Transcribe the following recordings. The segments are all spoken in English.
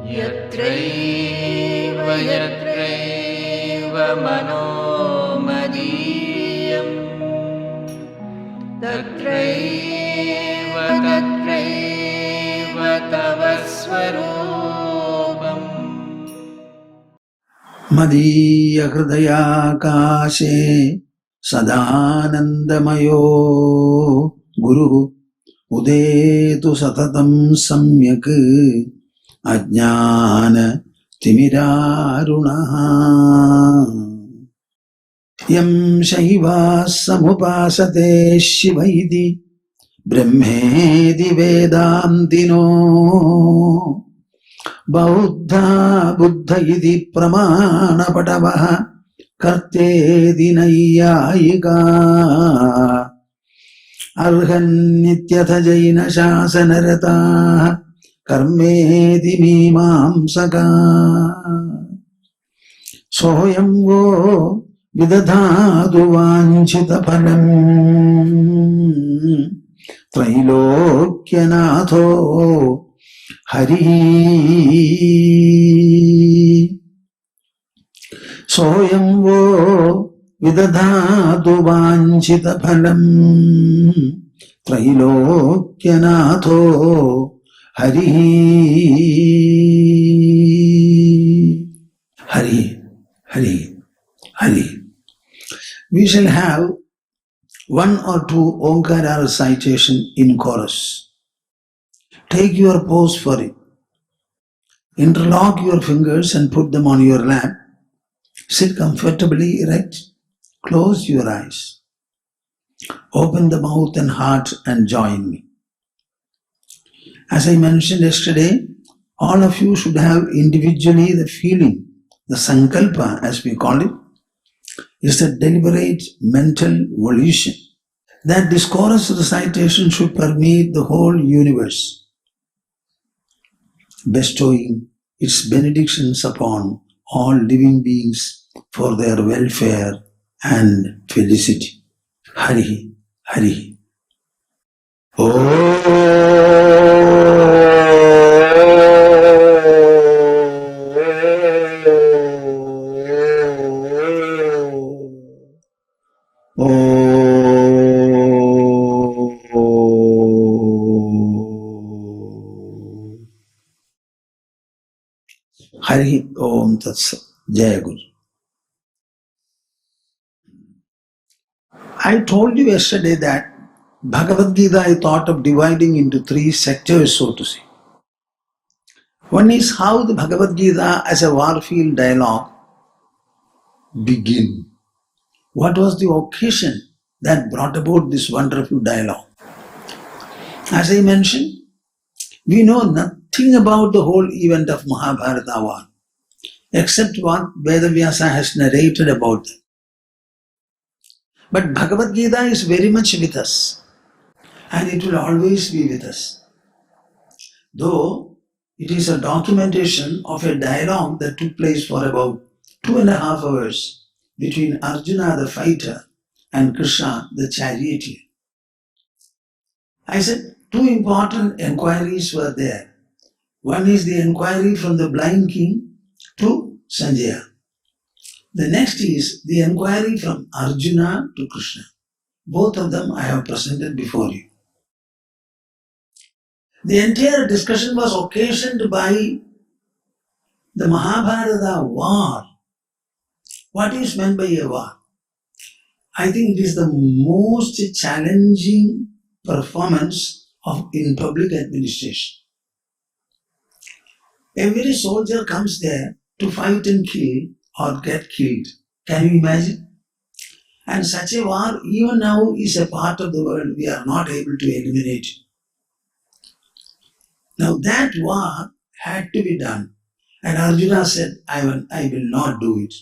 yatraiva yatraiva manomadiyam tatraiva tatraiva tavasvarupam Madhya hridayakashe sadanandamayo guru udetu satatam samyak ajnana timirarunaha yam shaiva samupasate shivaiti brahmedi vedantino Bauddha Buddha iti pramana padavaha kartedi nayyayika arhan nityatha jaina shasanarataha karmedi mimamsaka soyamgo vidadhatu vanchita phalam trailokyanatho Hari Soyamvo Vidadhatu Vanchita Phalam Trailokyanatho Hari Hari Hari Hari. We shall have one or two Omkara recitation in chorus. Take your pose for it. Interlock your fingers and put them on your lap. Sit comfortably erect. Close your eyes. Open the mouth and heart and join me. As I mentioned yesterday, all of you should have individually the feeling, the sankalpa as we call it, is the deliberate mental volition that this chorus recitation should permeate the whole universe, bestowing its benedictions upon all living beings for their welfare and felicity. Hari, Hari. Hari Om Tatsa Jaya Guru. I told you yesterday that Bhagavad Gita I thought of dividing into three sectors, so to say. One is how the Bhagavad Gita as a warfield dialogue began. What was the occasion that brought about this wonderful dialogue? As I mentioned, we know nothing about the whole event of Mahabharata war, except what Vedavyasa has narrated about them. But Bhagavad Gita is very much with us, and it will always be with us. Though it is a documentation of a dialogue that took place for about 2.5 hours between Arjuna the fighter and Krishna the charioteer. I said two important enquiries were there. One is the enquiry from the blind king to Sanjaya. The next is the enquiry from Arjuna to Krishna. Both of them I have presented before you. The entire discussion was occasioned by the Mahabharata war. What is meant by a war? I think it is the most challenging performance in public administration. Every soldier comes there to fight and kill or get killed. Can you imagine? And such a war even now is a part of the world we are not able to eliminate. Now that war had to be done. And Arjuna said, I will not do it.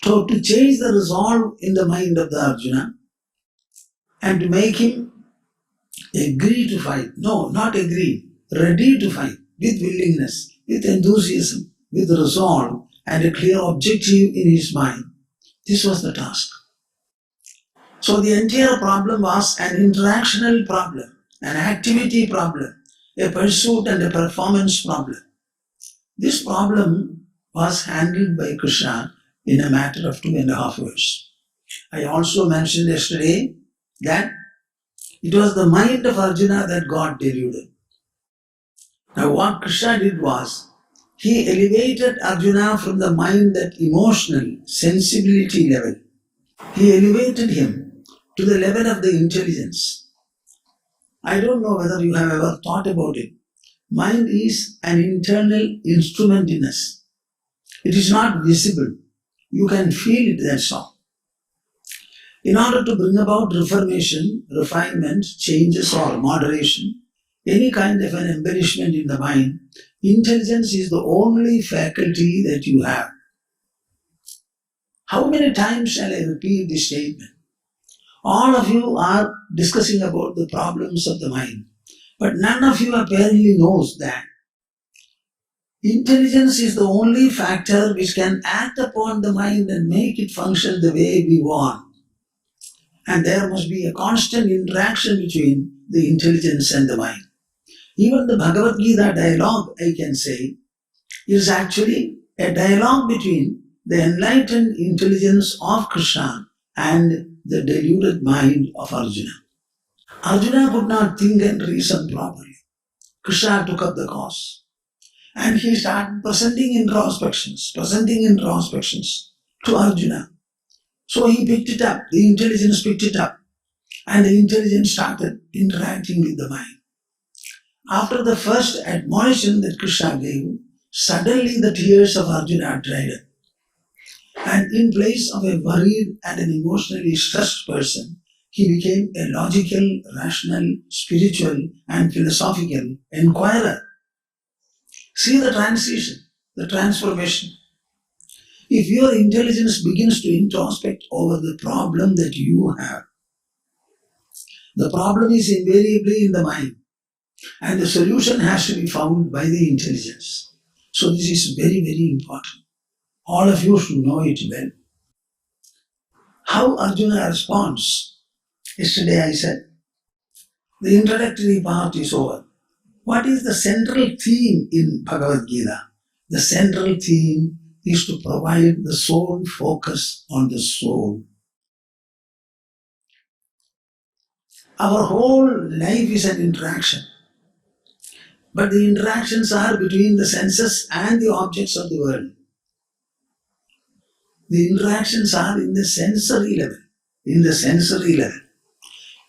So to change the resolve in the mind of the Arjuna and to make him agree to fight. No, not agree. Ready to fight with willingness, with enthusiasm, with resolve and a clear objective in his mind. This was the task. So the entire problem was an interactional problem, an activity problem, a pursuit and a performance problem. This problem was handled by Krishna in a matter of 2.5 years. I also mentioned yesterday that it was the mind of Arjuna that got deluded. Now what Krishna did was, he elevated Arjuna from the mind at emotional, sensibility level. He elevated him to the level of the intelligence. I don't know whether you have ever thought about it. Mind is an internal instrument in us. It is not visible. You can feel it, that's all. In order to bring about reformation, refinement, changes or moderation, any kind of an embellishment in the mind, intelligence is the only faculty that you have. How many times shall I repeat this statement? All of you are discussing about the problems of the mind, but none of you apparently knows that intelligence is the only factor which can act upon the mind and make it function the way we want. And there must be a constant interaction between the intelligence and the mind. Even the Bhagavad Gita dialogue, I can say, is actually a dialogue between the enlightened intelligence of Krishna and the deluded mind of Arjuna. Arjuna could not think and reason properly. Krishna took up the cause. And he started presenting introspections to Arjuna. So he picked it up, the intelligence picked it up, and the intelligence started interacting with the mind. After the first admonition that Krishna gave, suddenly the tears of Arjuna dried up. And in place of a worried and an emotionally stressed person, he became a logical, rational, spiritual, and philosophical inquirer. See the transition, the transformation. If your intelligence begins to introspect over the problem that you have, the problem is invariably in the mind, and the solution has to be found by the intelligence. So this is very, very important. All of you should know it well. How Arjuna responds? Yesterday I said, the introductory part is over. What is the central theme in Bhagavad Gita? The central theme is to provide the sole focus on the soul. Our whole life is an interaction. But the interactions are between the senses and the objects of the world. The interactions are in the sensory level.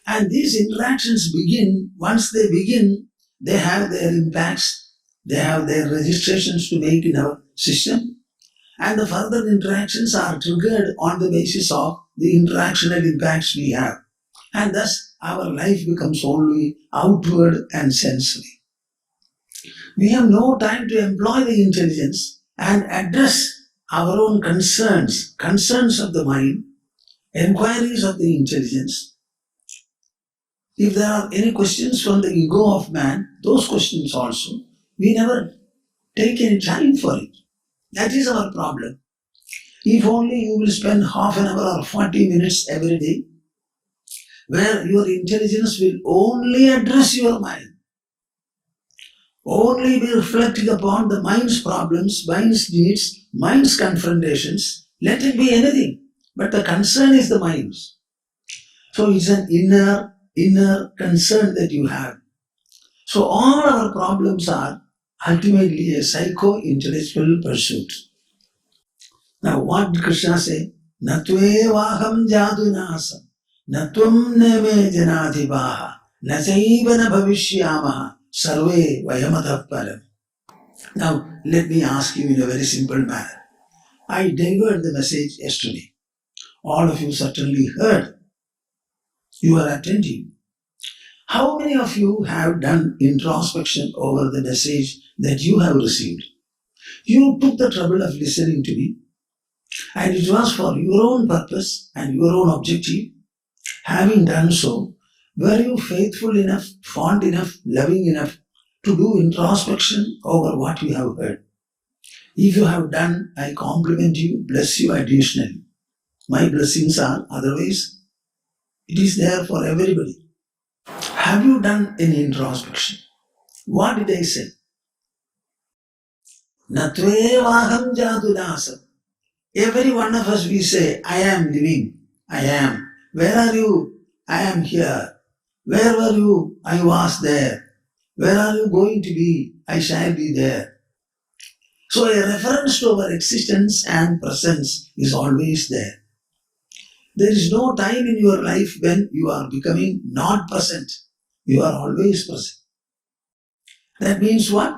And these interactions begin, once they begin, they have their impacts, they have their registrations to make in our system, and the further interactions are triggered on the basis of the interactional impacts we have. And thus, our life becomes only outward and sensory. We have no time to employ the intelligence and address our own concerns of the mind, inquiries of the intelligence. If there are any questions from the ego of man, those questions also, we never take any time for it. That is our problem. If only you will spend half an hour or 40 minutes every day, where your intelligence will only address your mind, only be reflecting upon the mind's problems, mind's needs, mind's confrontations. Let it be anything, but the concern is the mind's. So it's an inner concern that you have. So all our problems are ultimately a psycho-intellectual pursuit. Now what did Krishna say? Natvevaham jadunasam, natvam neme janadhivaha, nasaivana bhavishyamaha, sarve vayamatav param. Now let me ask you in a very simple manner. I delivered the message yesterday. All of you certainly heard. You are attentive. How many of you have done introspection over the message that you have received? You took the trouble of listening to me, and it was for your own purpose and your own objective. Having done so, were you faithful enough, fond enough, loving enough to do introspection over what you have heard? If you have done, I compliment you, bless you additionally. My blessings are, otherwise, it is there for everybody. Have you done any introspection? What did I say? Natvevaham jadunasam. Every one of us we say, I am living, I am. Where are you? I am here. Where were you? I was there. Where are you going to be? I shall be there. So a reference to our existence and presence is always there. There is no time in your life when you are becoming not present. You are always present. That means what?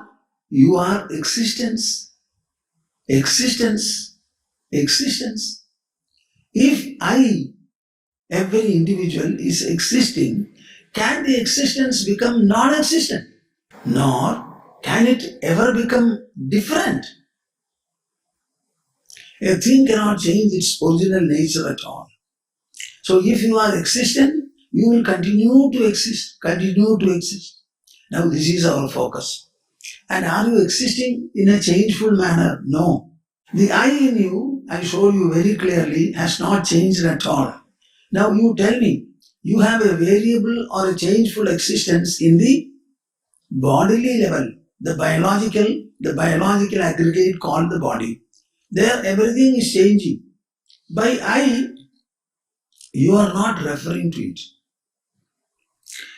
You are existence. Existence. Existence. If I, every individual, is existing, can the existence become non-existent? Nor can it ever become different. A thing cannot change its original nature at all. So if you are existent, you will continue to exist, continue to exist. Now this is our focus. And are you existing in a changeful manner? No. The I in you, I showed you very clearly, has not changed at all. Now you tell me, you have a variable or a changeful existence in the bodily level, the biological aggregate called the body. There everything is changing. By I, you are not referring to it.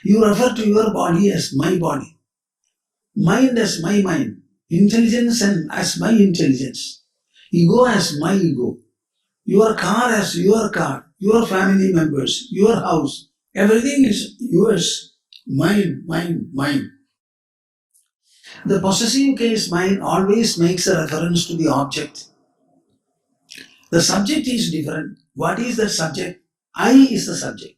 You refer to your body as my body, mind as my mind, intelligence as my intelligence, ego as my ego, your car as your car, your family members, your house. Everything is yours. Mine, mine, mine. The possessive case mind always makes a reference to the object. The subject is different. What is the subject? I is the subject.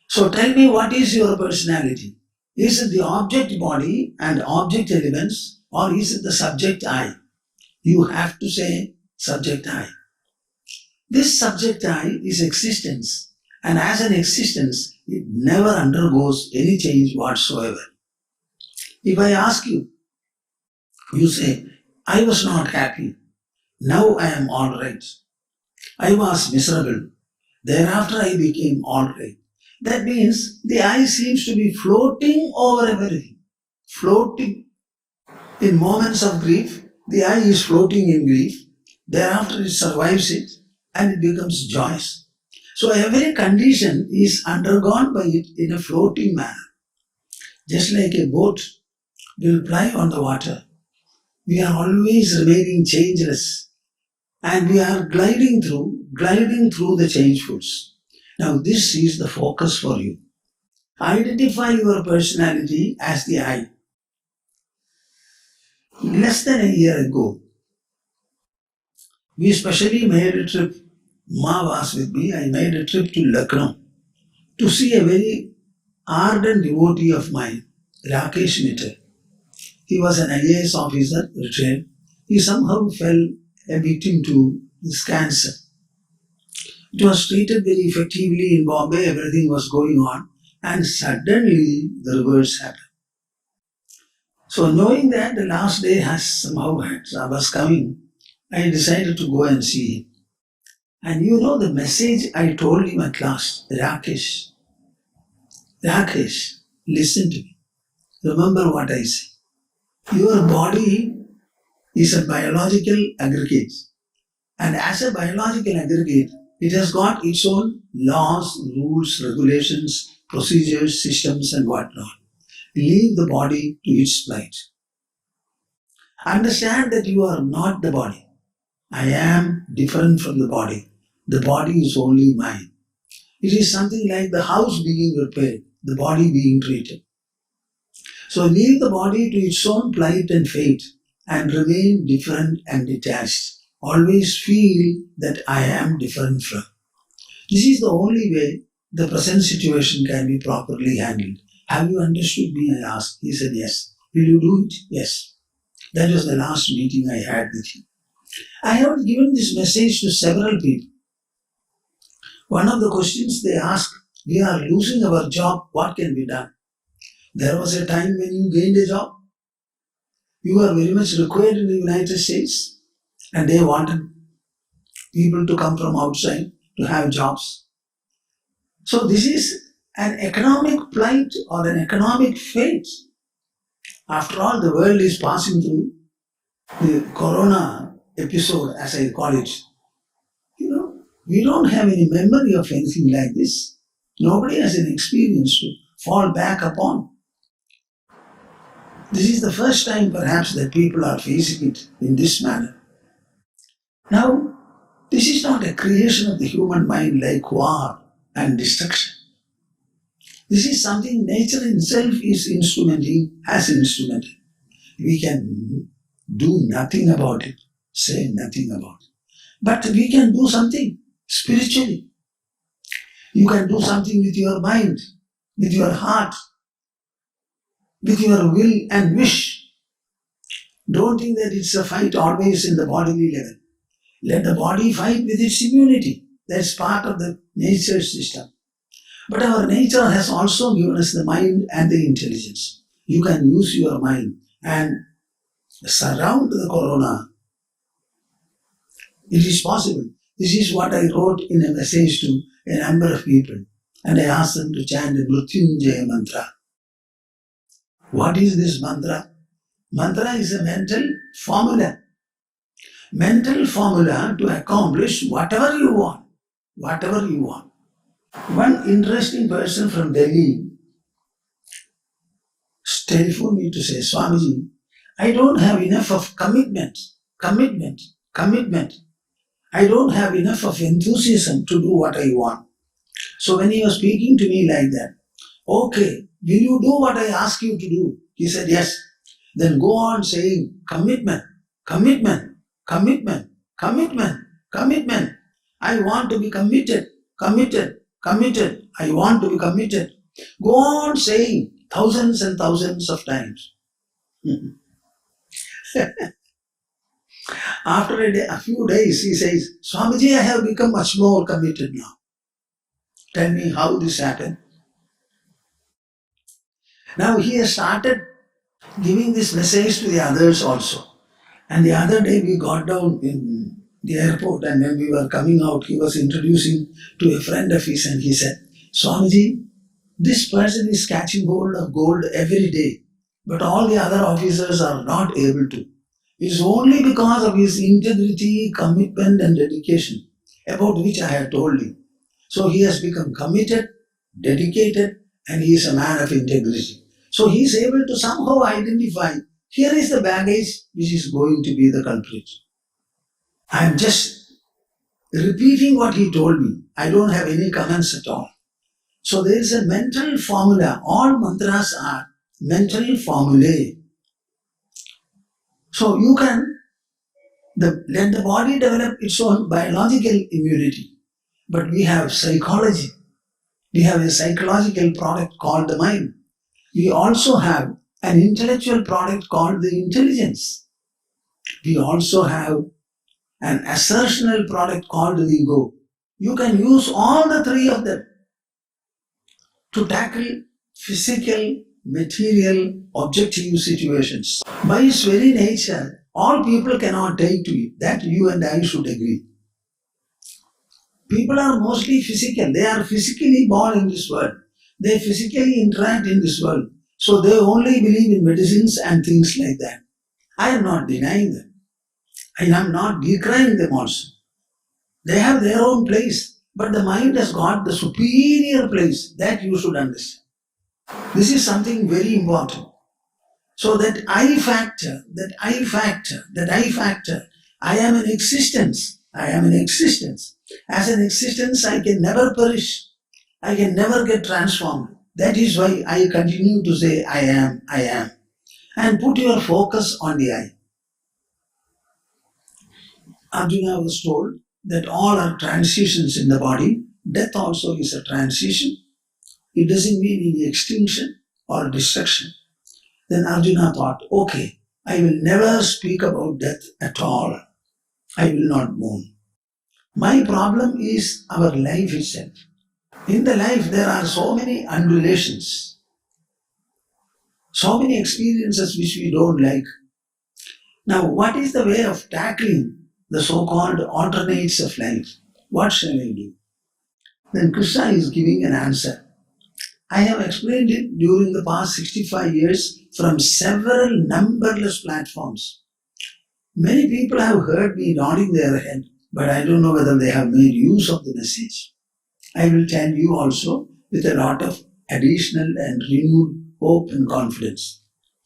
So tell me, what is your personality? Is it the object body and object elements, or is it the subject I? You have to say subject I. This subject I is existence, and as an existence, it never undergoes any change whatsoever. If I ask you, you say, I was not happy. Now I am all right. I was miserable. Thereafter I became all right. That means the I seems to be floating over everything. Floating. In moments of grief, the I is floating in grief. Thereafter it survives it and it becomes joyous. So every condition is undergone by it in a floating manner. Just like a boat will ply on the water. We are always remaining changeless and we are gliding through the changefuls. Now this is the focus for you. Identify your personality as the I. Less than a year ago, we specially made a trip. Ma was with me. I made a trip to Lucknow to see a very ardent devotee of mine, Rakesh Mitter. He was an IAS officer, retired. He somehow fell a victim to this cancer. It was treated very effectively in Bombay, everything was going on, and suddenly the reverse happened. So knowing that the last day was coming, I decided to go and see him. And you know the message I told him at last, Rakesh, listen to me. Remember what I say. Your body is a biological aggregate. And as a biological aggregate, it has got its own laws, rules, regulations, procedures, systems and whatnot. Leave the body to its plight. Understand that you are not the body. I am different from the body. The body is only mine. It is something like the house being repaired, the body being treated. So leave the body to its own plight and fate and remain different and detached. Always feel that I am different from. This is the only way the present situation can be properly handled. Have you understood me? I asked. He said yes. Will you do it? Yes. That was the last meeting I had with him. I have given this message to several people. One of the questions they ask, we are losing our job, what can be done? There was a time when you gained a job. You were very much required in the United States and they wanted people to come from outside to have jobs. So this is an economic plight or an economic fate. After all, the world is passing through The corona episode, as I call it, we don't have any memory of anything like this. Nobody has an experience to fall back upon. This is the first time perhaps that people are facing it in this manner. Now, this is not a creation of the human mind like war and destruction. This is something nature itself is instrumenting, has instrumented. We can do nothing about it, say nothing about it. But we can do something spiritually. You can do something with your mind, with your heart, with your will and wish. Don't think that it's a fight always in the bodily level. Let the body fight with its immunity. That's part of the nature system. But our nature has also given us the mind and the intelligence. You can use your mind and surround the corona. It is possible. This is what I wrote in a message to a number of people. And I asked them to chant the Mrityunjaya mantra. What is this mantra? Mantra is a mental formula. Mental formula to accomplish whatever you want. Whatever you want. One interesting person from Delhi telephoned me to say, Swamiji, I don't have enough of commitment. I don't have enough of enthusiasm to do what I want. So when he was speaking to me like that, okay, will you do what I ask you to do? He said, yes. Then go on saying commitment. I want to be committed. I want to be committed. Go on saying thousands and thousands of times. After a few days, he says, Swamiji, I have become much more committed now. Tell me how this happened. Now he has started giving this message to the others also. And the other day we got down in the airport, and when we were coming out, he was introducing to a friend of his, and he said, Swamiji, this person is catching hold of gold every day, but all the other officers are not able to. It's only because of his integrity, commitment and dedication, about which I have told him. So he has become committed, dedicated, and he is a man of integrity. So he is able to somehow identify, here is the baggage which is going to be the culprit. I am just repeating what he told me. I don't have any comments at all. So there is a mental formula. All mantras are mental formulae. So you can let the body develop its own biological immunity. But we have psychology. We have a psychological product called the mind. We also have an intellectual product called the intelligence. We also have an assertional product called the ego. You can use all the three of them to tackle physical, material, objective situations. By its very nature, all people cannot take to it. That you and I should agree. People are mostly physical. They are physically born in this world. They physically interact in this world. So they only believe in medicines and things like that. I am not denying them. I am not decrying them also. They have their own place. But the mind has got the superior place. That you should understand. This is something very important. So that I factor, I am an existence. As an existence, I can never perish. I can never get transformed. That is why I continue to say, I am. And put your focus on the I. Arjuna was told that all are transitions in the body. Death also is a transition. It doesn't mean any extinction or destruction. Then Arjuna thought, okay, I will never speak about death at all. I will not mourn. My problem is our life itself. In the life, there are so many undulations, so many experiences which we don't like. Now, what is the way of tackling the so-called alternates of life? What shall I do? Then Krishna is giving an answer. I have explained it during the past 65 years from several numberless platforms. Many people have heard me nodding their head, but I don't know whether they have made use of the message. I will tell you also with a lot of additional and renewed hope and confidence.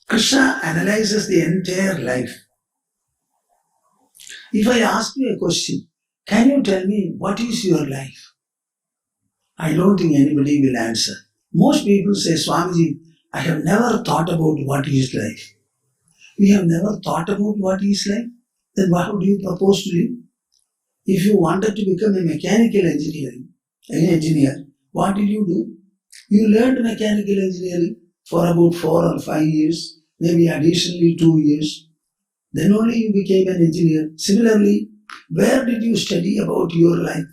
Krishna analyzes the entire life. If I ask you a question, can you tell me what is your life? I don't think anybody will answer. Most people say, Swamiji, I have never thought about what is life. We have never thought about what is life? Then what would you propose to live? If you wanted to become a mechanical engineer, what did you do? You learned mechanical engineering for about 4 or 5 years, maybe additionally 2 years. Then only you became an engineer. Similarly, where did you study about your life?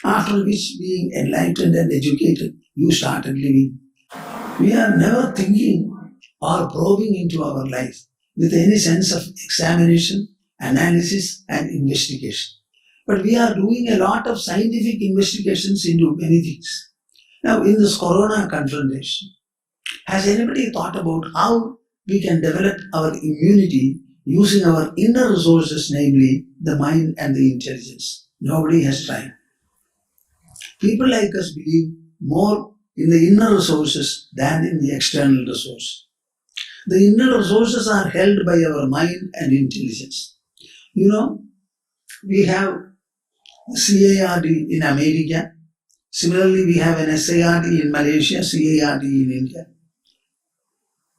After which, being enlightened and educated, you started living. We are never thinking or probing into our life with any sense of examination, analysis and investigation. But we are doing a lot of scientific investigations into many things. Now, in this Corona confrontation, has anybody thought about how we can develop our immunity using our inner resources, namely the mind and the intelligence? Nobody has tried. People like us believe more in the inner resources than in the external resource. The inner resources are held by our mind and intelligence. You know, we have CARD in America. Similarly, we have an SARD in Malaysia, CARD in India.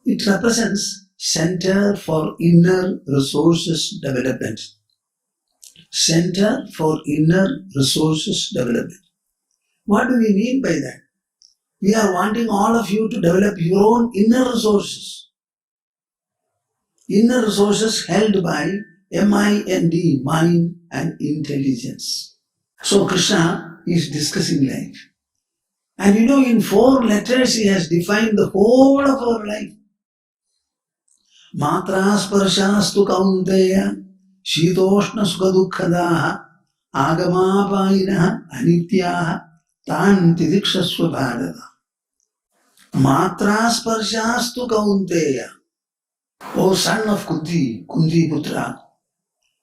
It represents Center for Inner Resources Development. Center for Inner Resources Development. What do we mean by that? We are wanting all of you to develop your own inner resources. Inner resources held by MIND, mind and intelligence. So Krishna is discussing life. And you know, in 4 letters he has defined the whole of our life. Matra sparshastu kaunteya, shitoshna sukha dukkadaha, agamapainaha, anityaha, tan tidikshasva bharata. Matra sparshastu kaunteya. O son of Kunti Putra,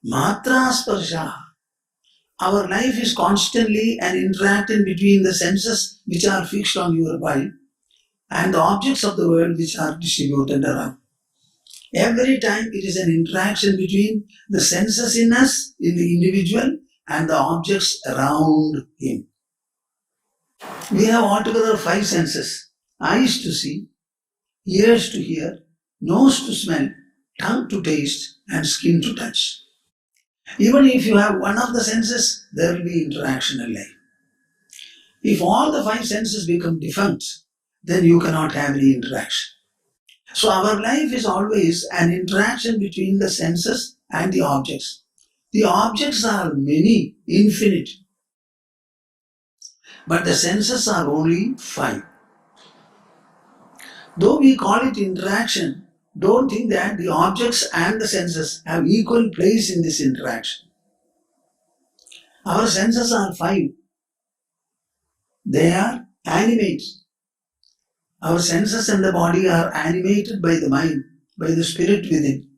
Matra sparsha. Our life is constantly an interaction between the senses which are fixed on your body and the objects of the world which are distributed around. Every time it is an interaction between the senses in us, in the individual, and the objects around him. We have altogether 5 senses: eyes to see, ears to hear, nose to smell, tongue to taste, and skin to touch. Even if you have one of the senses, there will be interactional life. If all the 5 senses become defunct, then you cannot have any interaction. So our life is always an interaction between the senses and the objects. The objects are many, infinite, but the senses are only 5. Though we call it interaction, don't think that the objects and the senses have equal place in this interaction. Our senses are 5. They are animate. Our senses and the body are animated by the mind, by the spirit within.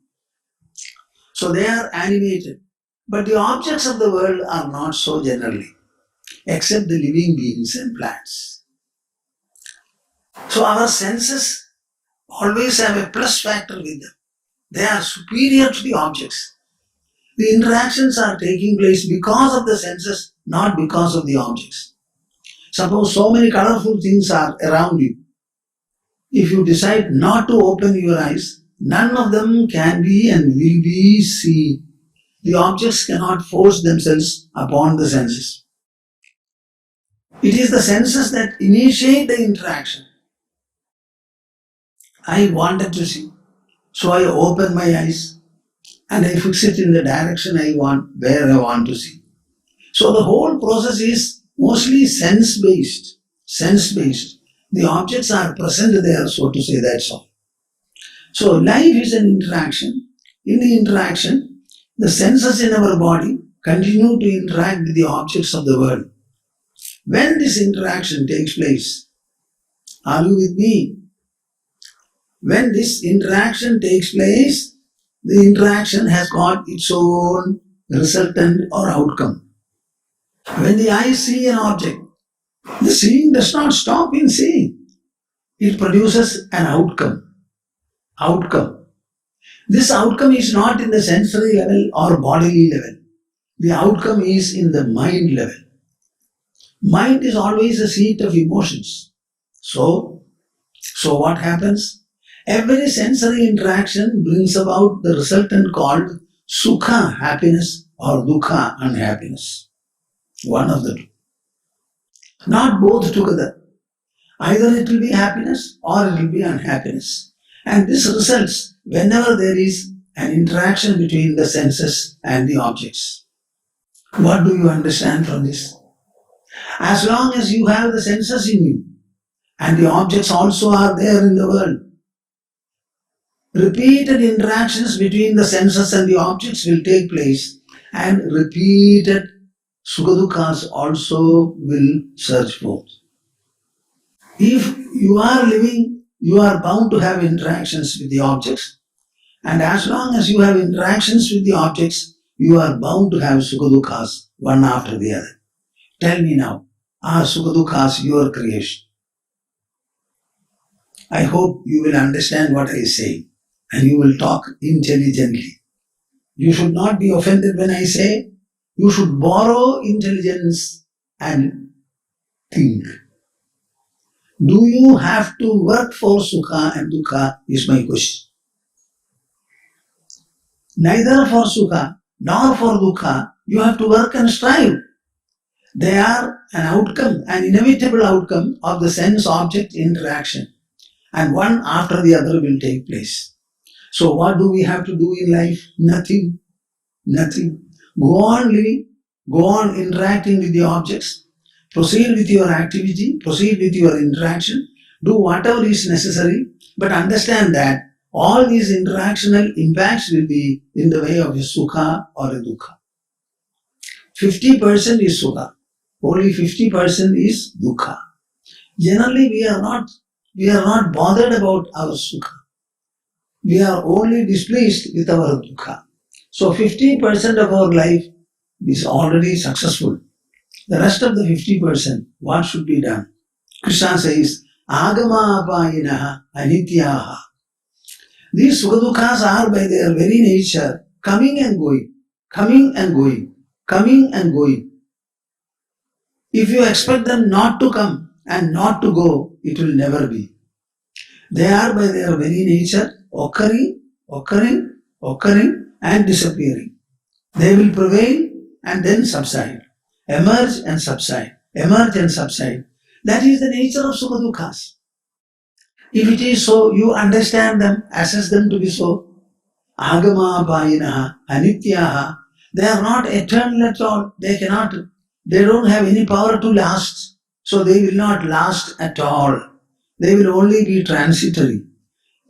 So they are animated. But the objects of the world are not so generally, except the living beings and plants. So our senses always have a plus factor with them. They are superior to the objects. The interactions are taking place because of the senses, not because of the objects. Suppose so many colorful things are around you. If you decide not to open your eyes, none of them can be and will be seen. The objects cannot force themselves upon the senses. It is the senses that initiate the interaction. I wanted to see, so I open my eyes and I fix it in the direction I want, where I want to see. So the whole process is mostly sense-based. The objects are present there, so to say, that's all. So life is an interaction. In the interaction, the senses in our body continue to interact with the objects of the world. When this interaction takes place, are you with me? When this interaction takes place, the interaction has got its own resultant or outcome. When the eyes see an object, the seeing does not stop in seeing. It produces an outcome. Outcome. This outcome is not in the sensory level or bodily level. The outcome is in the mind level. Mind is always a seat of emotions. So what happens? Every sensory interaction brings about the resultant called Sukha, happiness, or Dukkha, unhappiness. One of the two. Not both together. Either it will be happiness or it will be unhappiness. And this results whenever there is an interaction between the senses and the objects. What do you understand from this? As long as you have the senses in you, and the objects also are there in the world, repeated interactions between the senses and the objects will take place, and repeated Sukha-Dukkha's also will surge forth. If you are living, you are bound to have interactions with the objects, and as long as you have interactions with the objects, you are bound to have Sukha-Dukkha's one after the other. Tell me now, are Sukha-Dukkha's your creation? I hope you will understand what I say and you will talk intelligently. You should not be offended when I say you should borrow intelligence and think. Do you have to work for Sukha and Dukkha is my question. Neither for Sukha nor for Dukkha you have to work and strive. They are an outcome, an inevitable outcome of the sense-object interaction, and one after the other will take place. So what do we have to do in life? Nothing. Nothing. Go on living, go on interacting with the objects, proceed with your activity, proceed with your interaction, do whatever is necessary, but understand that all these interactional impacts will be in the way of a Sukha or a Dukkha. 50% is Sukha, only 50% is Dukkha. Generally we are not bothered about our Sukha. We are only displeased with our Dukkha. So 50% of our life is already successful. The rest of the 50%, what should be done? Krishna says, Agama apayinaha anityaha. These Sukha-Dukkhas are by their very nature coming and going, coming and going, coming and going. If you expect them not to come and not to go, it will never be. They are by their very nature occurring, and disappearing. They will prevail and then subside, emerge and subside, emerge and subside. That is the nature of Sukha-Dukkhas. If it is so, you understand them, assess them to be so. Agama apayinaha anityaha. They are not eternal at all. They don't have any power to last. So they will not last at all. They will only be transitory.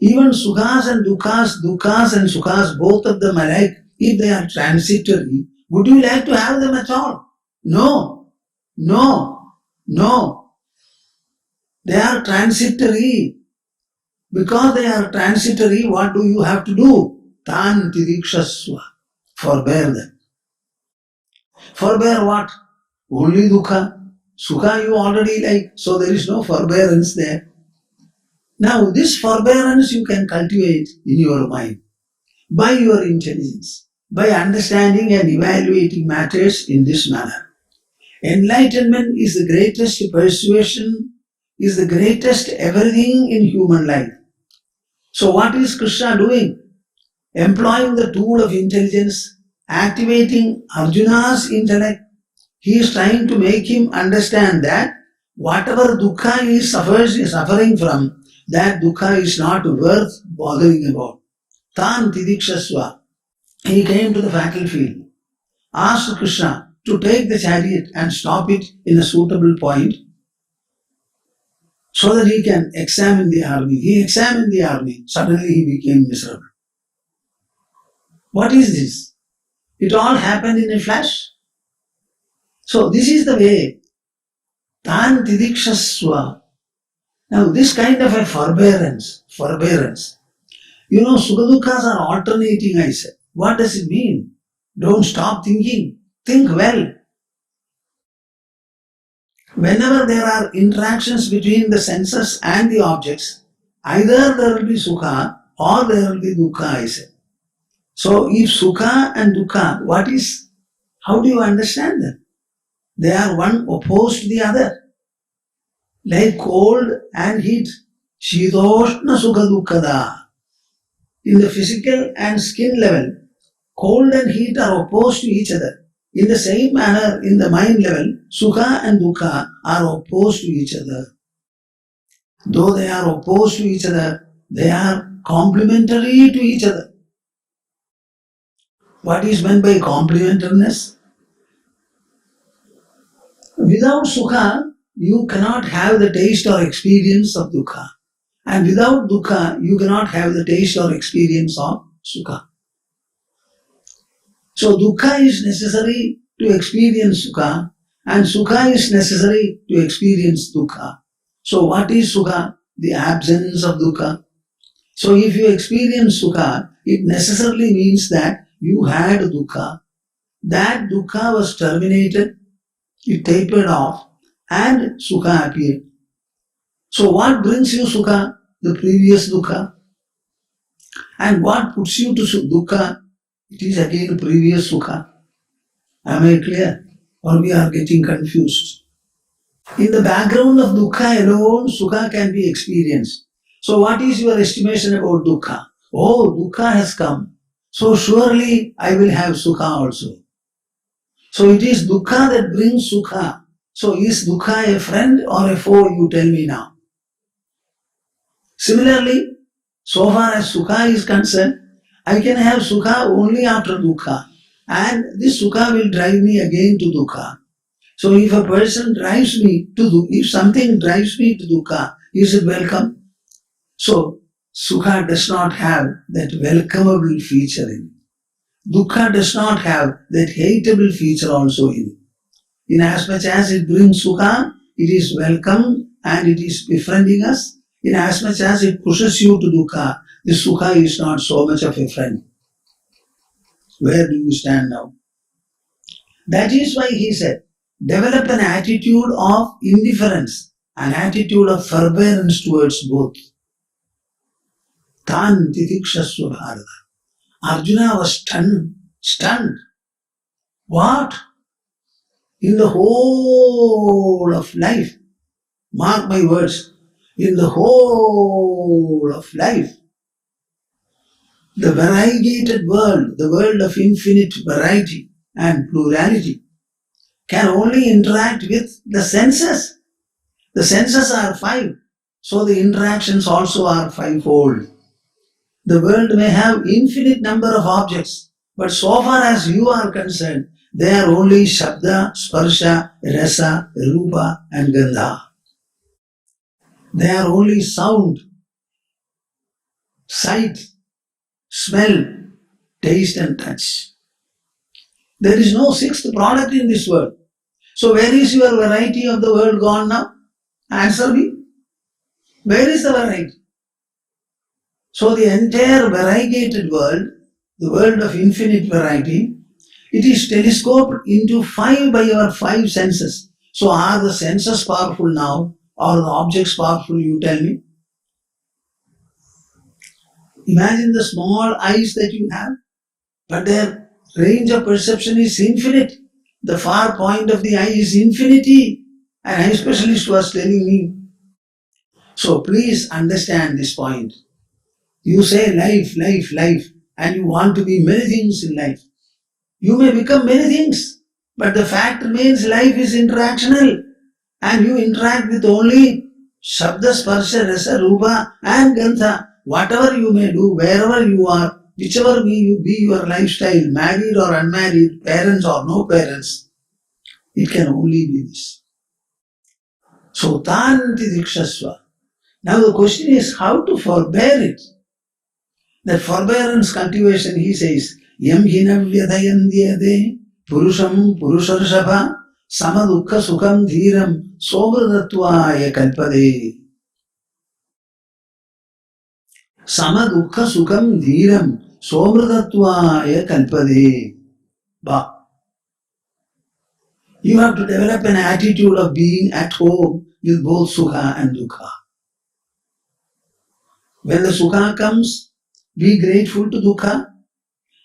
Even Sukhas and Dukkha's and Sukhas, both of them alike, if they are transitory, would you like to have them at all? No. They are transitory. Because they are transitory, what do you have to do? Tan tirikshasva. Forbear them. Forbear what? Only Dukkha. Sukha you already like, so there is no forbearance there. Now this forbearance you can cultivate in your mind by your intelligence, by understanding and evaluating matters in this manner. Enlightenment is the greatest persuasion, is the greatest everything in human life. So what is Krishna doing? Employing the tool of intelligence, activating Arjuna's intellect. He is trying to make him understand that whatever Dukkha he is suffering from, that Dukkha is not worth bothering about. Tan tidikshasva. He came to the battlefield, asked Krishna to take the chariot and stop it in a suitable point so that he can examine the army. He examined the army. Suddenly he became miserable. What is this? It all happened in a flash. So this is the way. Tan tidikshasva. Now this kind of a forbearance, You know, Sukha Dukkha's are alternating, I said. What does it mean? Don't stop thinking. Think well. Whenever there are interactions between the senses and the objects, either there will be Sukha or there will be Dukkha, I said. So if Sukha and Dukkha, how do you understand them? They are one opposed to the other. Like cold and heat. Shitoshna Sukha Dukkada. In the physical and skin level, cold and heat are opposed to each other. In the same manner, in the mind level, Sukha and Dukkha are opposed to each other. Though they are opposed to each other, they are complementary to each other. What is meant by complementariness? Without Sukha, you cannot have the taste or experience of Dukkha. And without Dukkha, you cannot have the taste or experience of Sukha. So Dukkha is necessary to experience Sukha, and Sukha is necessary to experience Dukkha. So what is Sukha? The absence of Dukkha. So if you experience Sukha, it necessarily means that you had Dukkha. That Dukkha was terminated, it tapered off, and Sukha appeared. So what brings you Sukha? The previous Dukkha. And what puts you to Dukkha? It is again previous Sukha. Am I clear? Or we are getting confused? In the background of Dukkha alone, Sukha can be experienced. So what is your estimation about Dukkha? Oh, Dukkha has come. So surely I will have Sukha also. So it is Dukkha that brings Sukha. So is Dukkha a friend or a foe, you tell me now? Similarly, so far as Sukha is concerned, I can have Sukha only after Dukkha. And this Sukha will drive me again to Dukkha. So if a person drives me to if something drives me to Dukkha, is it welcome? So Sukha does not have that welcomeable feature in it. Dukkha does not have that hateable feature also in it. In as much as it brings Sukha, it is welcome and it is befriending us. In as much as it pushes you to Dukkha, this Sukha is not so much of a friend. Where do you stand now? That is why he said, develop an attitude of indifference, an attitude of forbearance towards both. Tan titikshasva bharata. Arjuna was stunned. What? In the whole of life, mark my words, in the whole of life, the variegated world, the world of infinite variety and plurality, can only interact with the senses. The senses are five, so the interactions also are fivefold. The world may have infinite number of objects, but so far as you are concerned, they are only Shabda, Sparsha, Rasa, Rupa and Gandha. They are only sound, sight, smell, taste and touch. There is no sixth product in this world. So where is your variety of the world gone now? Answer me. Where is the variety? So the entire variegated world, the world of infinite variety, it is telescoped into five by our five senses. So are the senses powerful now or the objects powerful, you tell me? Imagine the small eyes that you have, but their range of perception is infinite. The far point of the eye is infinity. An eye specialist was telling me. So please understand this point. You say life, life, life, and you want to be many things in life. You may become many things, but the fact remains life is interactional, and you interact with only Shabda, Sparsha, Rasa, Rupa and Gandha. Whatever you may do, wherever you are, whichever be your lifestyle, married or unmarried, parents or no parents, it can only be this. So, tanti dikshasva. Now the question is how to forbear it. That forbearance cultivation, he says, yam hinavyadhayandyade purusham purusharshapha samadukha sukham dhiram sobradattvaya kalpade. Sama dukkha sukham dhiram somrutattvaya kalpade. Ba. You have to develop an attitude of being at home with both Sukha and Dukkha. When the Sukha comes, be grateful to Dukkha,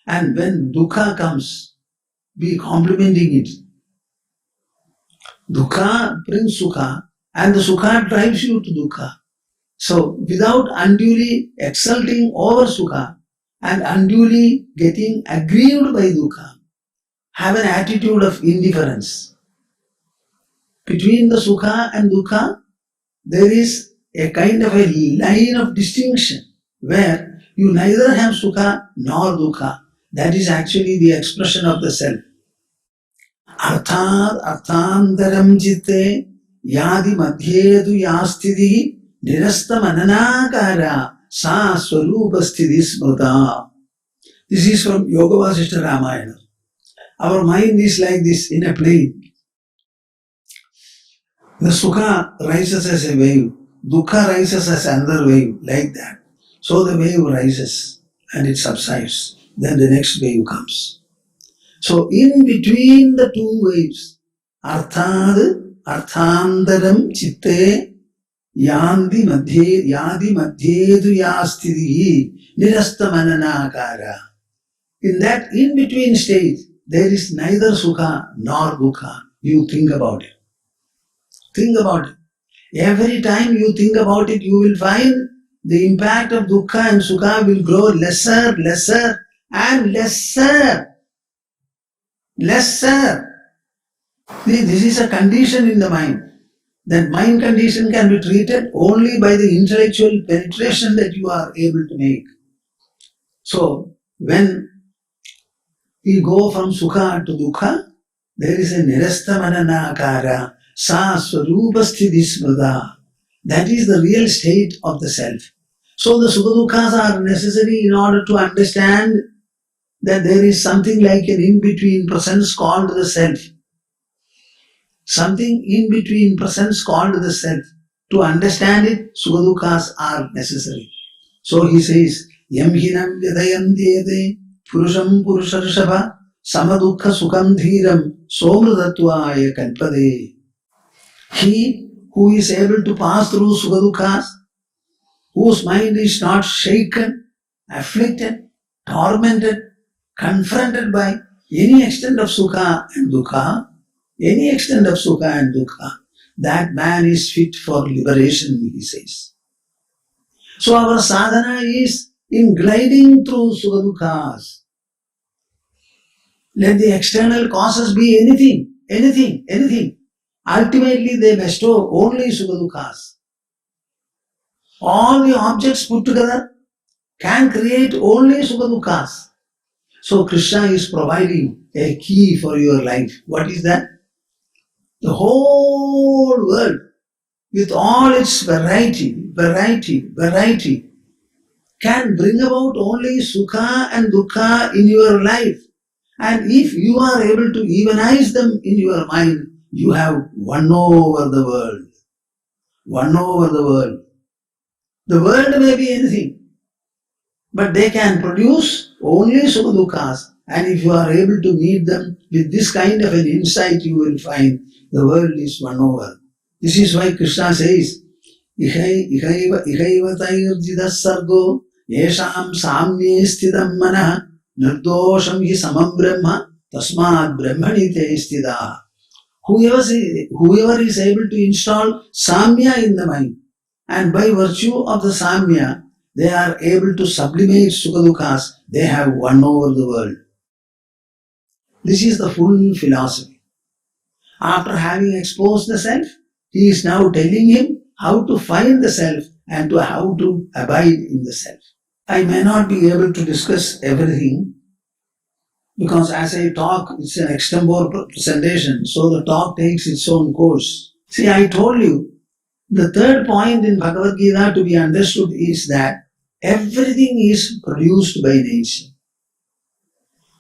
and when Dukkha comes, be complimenting it. Dukkha brings Sukha, and the Sukha drives you to Dukkha. So, without unduly exulting over Sukha and unduly getting aggrieved by Dukkha, have an attitude of indifference. Between the Sukha and Dukkha, there is a kind of a line of distinction where you neither have Sukha nor Dukkha. That is actually the expression of the self. Arthad arthantaram jitte yadi madhyedu yastidhi nirasta mananakara sa swarupa sthiti smrta. This is from Yoga Vasishta Ramayana. Our mind is like this in a plane. The Sukha rises as a wave, Dukkha rises as another wave, like that. So the wave rises and it subsides. Then the next wave comes. So in between the two waves, arthandaram chitte yadi madhyedu yastidhi nirasta mananakara. In that in between stage, there is neither Sukha nor Dukkha. You think about it. Think about it. Every time you think about it, you will find the impact of Dukkha and Sukha will grow lesser, lesser and lesser. Lesser. This is a condition in the mind. That mind condition can be treated only by the intellectual penetration that you are able to make. So, when we go from Sukha to Dukkha, there is a nirasta mananakara. Sa swarupa sthiti smrta. That is the real state of the self. So the Sukha Dukkhas are necessary in order to understand that there is something like an in-between presence called the self. Something in between presence called the self. To understand it, Sukha Dukkhas are necessary. So he says, Yam hinam vyadayam dhyete purusham purusharshava samadukha sukham dhiram somrutattvaya kalpade. He who is able to pass through Sukha Dukkhas, whose mind is not shaken, afflicted, tormented, confronted by any extent of Sukha and Dukkha, that man is fit for liberation, he says. So our sadhana is in gliding through Sukha Dukkhas. Let the external causes be anything. Ultimately, they bestow only Sukha Dukkhas. All the objects put together can create only Sukha Dukkhas. So Krishna is providing a key for your life. What is that? The whole world, with all its variety, can bring about only Sukha and Dukkha in your life. And if you are able to evenize them in your mind, you have won over the world. Won over the world. The world may be anything, but they can produce only Sukha Dukkhas. And if you are able to meet them with this kind of an insight, you will find the world is won over. This is why Krishna says, Ihaiva tairjidas sargo yesham samye sthidam manah nirdosham hi samam brahma tasmad brahmani te sthidah. Whoever is able to install samya in the mind, and by virtue of the samya, they are able to sublimate Sukha Dukkhas, they have won over the world. This is the full philosophy. After having exposed the self, he is now telling him how to find the self and how to abide in the self. I may not be able to discuss everything because as I talk, it's an extempore presentation, so the talk takes its own course. See, I told you, the third point in Bhagavad Gita to be understood is that everything is produced by nature.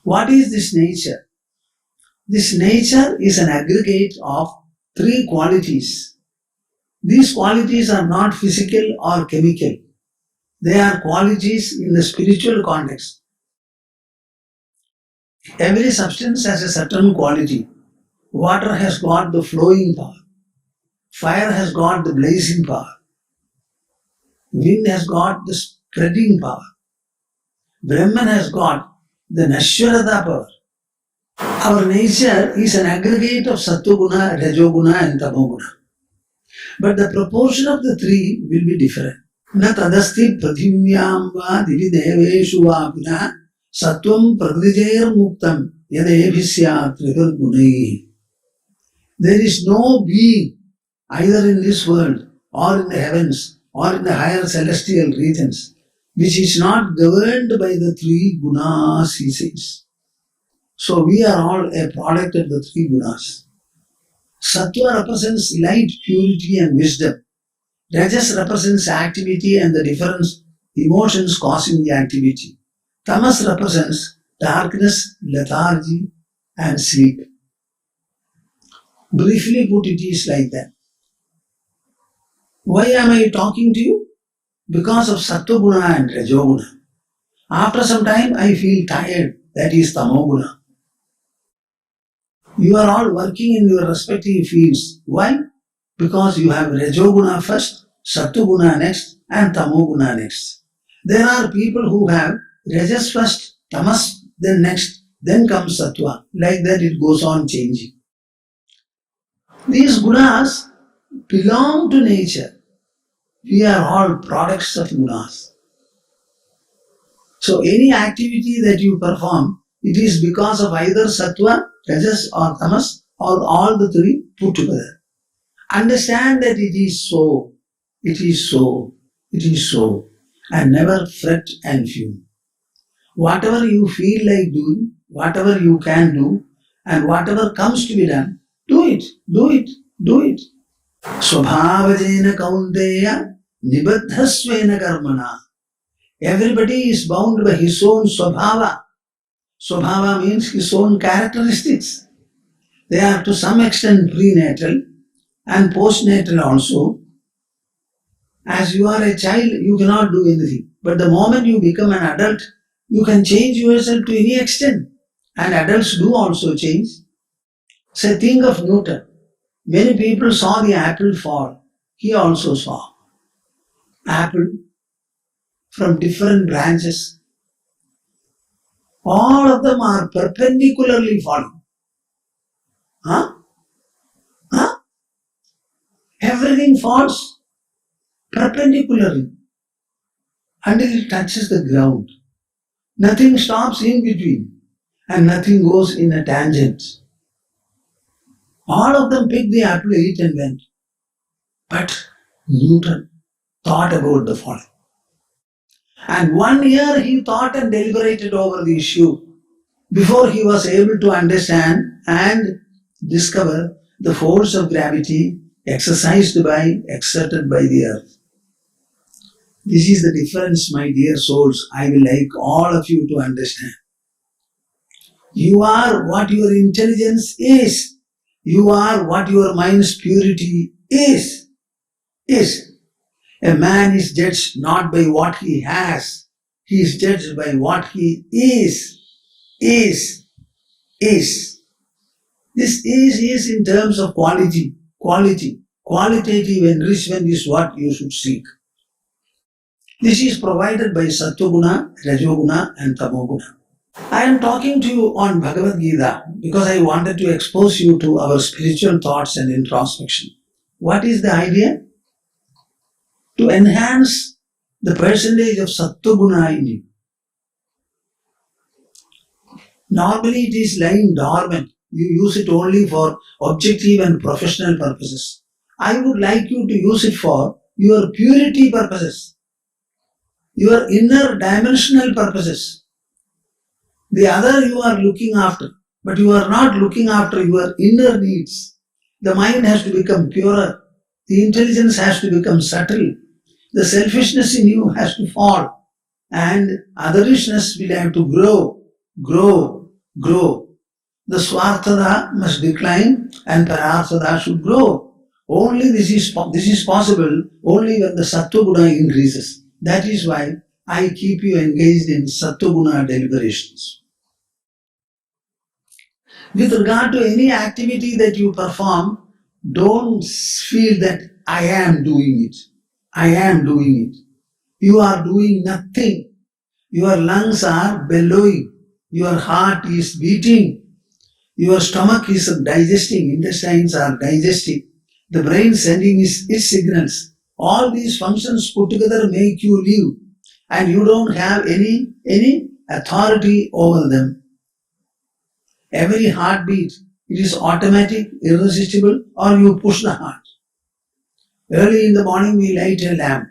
What is this nature? This nature is an aggregate of three qualities. These qualities are not physical or chemical. They are qualities in the spiritual context. Every substance has a certain quality. Water has got the flowing power. Fire has got the blazing power. Wind has got the spreading power. Brahman has got the Nashwarada power. Our nature is an aggregate of Sattva-guna, Rajoguna and Tamoguna. But the proportion of the three will be different. Na tadasti prathivyam va divi deveshu va punah sattvam prakrijair muktam yadebhisyat trivirgunai. There is no being either in this world or in the heavens or in the higher celestial regions which is not governed by the three gunas, he says. So we are all a product of the three gunas. Sattva represents light, purity and wisdom. Rajas represents activity and the different emotions causing the activity. Tamas represents darkness, lethargy and sleep. Briefly put, it is like that. Why am I talking to you? Because of Sattva-guna and Rajoguna. After some time I feel tired, that is Tamoguna. You are all working in your respective fields. Why? Because you have Rajoguna first, Sattva-guna next and Tamoguna next. There are people who have Rajas first, Tamas then next, then comes Sattva. Like that it goes on changing. These gunas belong to nature. We are all products of gunas. So any activity that you perform, it is because of either Sattva, Rajas or Tamas or all the three put together. Understand that it is so, it is so, it is so, and never fret and fume. Whatever you feel like doing, whatever you can do, and whatever comes to be done, do it, do it, do it. Swabhavajena kaunteya nibaddhasvena karmana. Everybody is bound by his own swabhava. Swabhava means his own characteristics. They are to some extent prenatal and postnatal also. As you are a child, you cannot do anything. But the moment you become an adult, you can change yourself to any extent. And adults do also change. Say, think of Newton. Many people saw the apple fall. He also saw apple from different branches. All of them are perpendicularly falling. Huh? Huh? Everything falls perpendicularly until it touches the ground. Nothing stops in between and nothing goes in a tangent. All of them picked the apple, ate and went. But Newton thought about the falling. And 1 year he thought and deliberated over the issue before he was able to understand and discover the force of gravity exercised by, exerted by the earth. This is the difference, my dear souls, I will like all of you to understand. You are what your intelligence is. You are what your mind's purity is. A man is judged not by what he has. He is judged by what he is. This is in terms of quality. Qualitative enrichment is what you should seek. This is provided by Sattva-guna, Rajoguna and Tamoguna. I am talking to you on Bhagavad Gita because I wanted to expose you to our spiritual thoughts and introspection. What is the idea? To enhance the percentage of Sattva-guna in you. Normally it is lying dormant. You use it only for objective and professional purposes. I would like you to use it for your purity purposes, your inner dimensional purposes. The other you are looking after, but you are not looking after your inner needs. The mind has to become purer. The intelligence has to become subtle. The selfishness in you has to fall. And otherishness will have to grow. The swarthada must decline and pararthada should grow. Only this is possible only when the sattva guna increases. That is why I keep you engaged in Sattva-guna deliberations. With regard to any activity that you perform, don't feel that I am doing it. I am doing it. You are doing nothing. Your lungs are bellowing. Your heart is beating. Your stomach is digesting. Intestines are digesting. The brain sending its signals. All these functions put together make you live. And you don't have any authority over them. Every heartbeat, it is automatic, irresistible, or you push the heart. Early in the morning we light a lamp.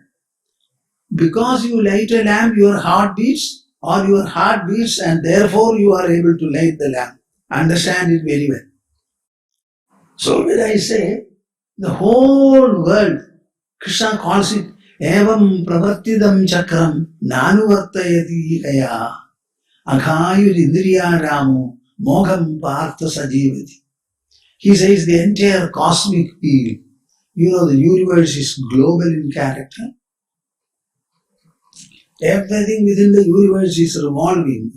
Because you light a lamp, your heart beats, or your heart beats, and therefore you are able to light the lamp. Understand it very well. So when I say the whole world, Krishna calls it evam pravartidam chakram nanuvartayati kaya aghayur indriya ramu mogham partha sajivati. He says the entire cosmic wheel, the universe is global in character. Everything within the universe is revolving.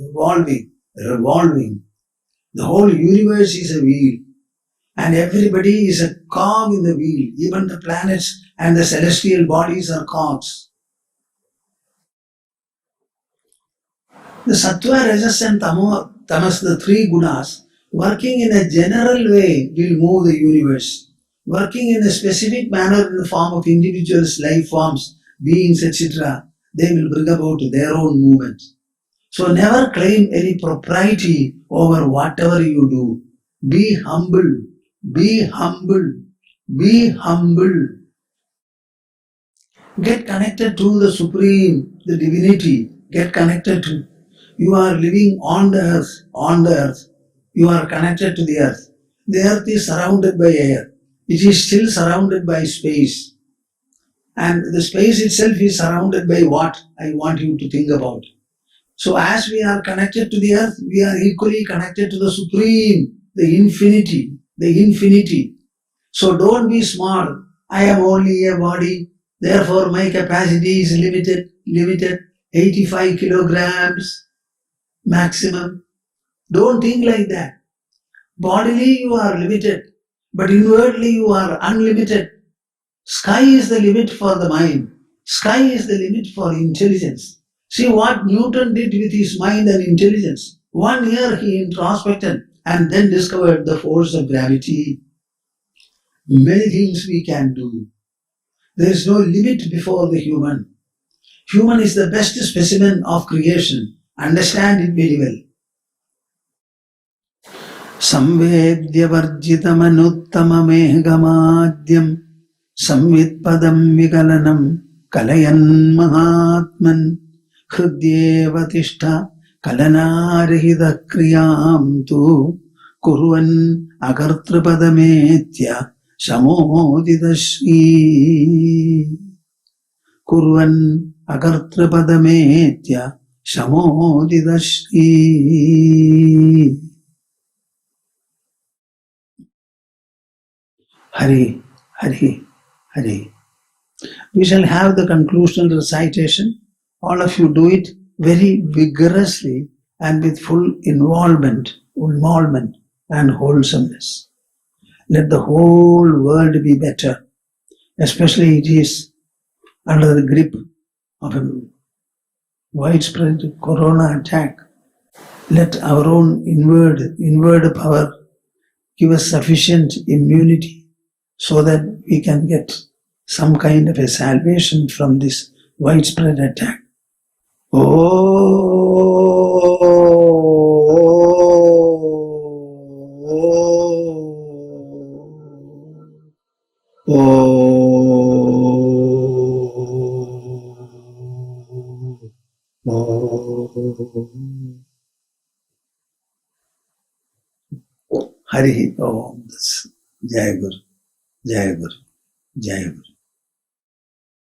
The whole universe is a wheel. And everybody is a cog in the wheel. Even the planets and the celestial bodies are cogs. The Sattva, Rajas and Tamas, the three gunas, working in a general way will move the universe. Working in a specific manner in the form of individuals, life forms, beings, etc., they will bring about their own movement. So never claim any propriety over whatever you do. Be humble. Be humble. Be humble. Get connected to the Supreme, the Divinity. Get connected to. You are living on the earth. You are connected to the earth. The earth is surrounded by air. It is still surrounded by space. And the space itself is surrounded by what? I want you to think about. So as we are connected to the earth, we are equally connected to the Supreme, the infinity. So don't be small. I am only a body, therefore my capacity is limited, 85 kilograms maximum. Don't think like that. Bodily you are limited, but inwardly you are unlimited. Sky is the limit for the mind. Sky is the limit for intelligence. See what Newton did with his mind and intelligence. 1 year he introspected and then discovered the force of gravity. Many things we can do. There is no limit before the human. Human is the best specimen of creation. Understand it very well. Samvedyavarjitamanuttamamehgamadyam samvitpadam vigalanam kalayan mahatman hridyeva tishtha kalanarihida kriyam tu kurvan agartrapadamethya samodidashri kurvan agartrapadamethya samodidashri. Hari, Hari, Hari. We shall have the conclusional recitation. All of you do it very vigorously and with full involvement and wholesomeness. Let the whole world be better, especially it is under the grip of a widespread corona attack. Let our own inward power give us sufficient immunity so that we can get some kind of a salvation from this widespread attack. Hari Om. Jai Guru, Jai Guru, Jai Guru.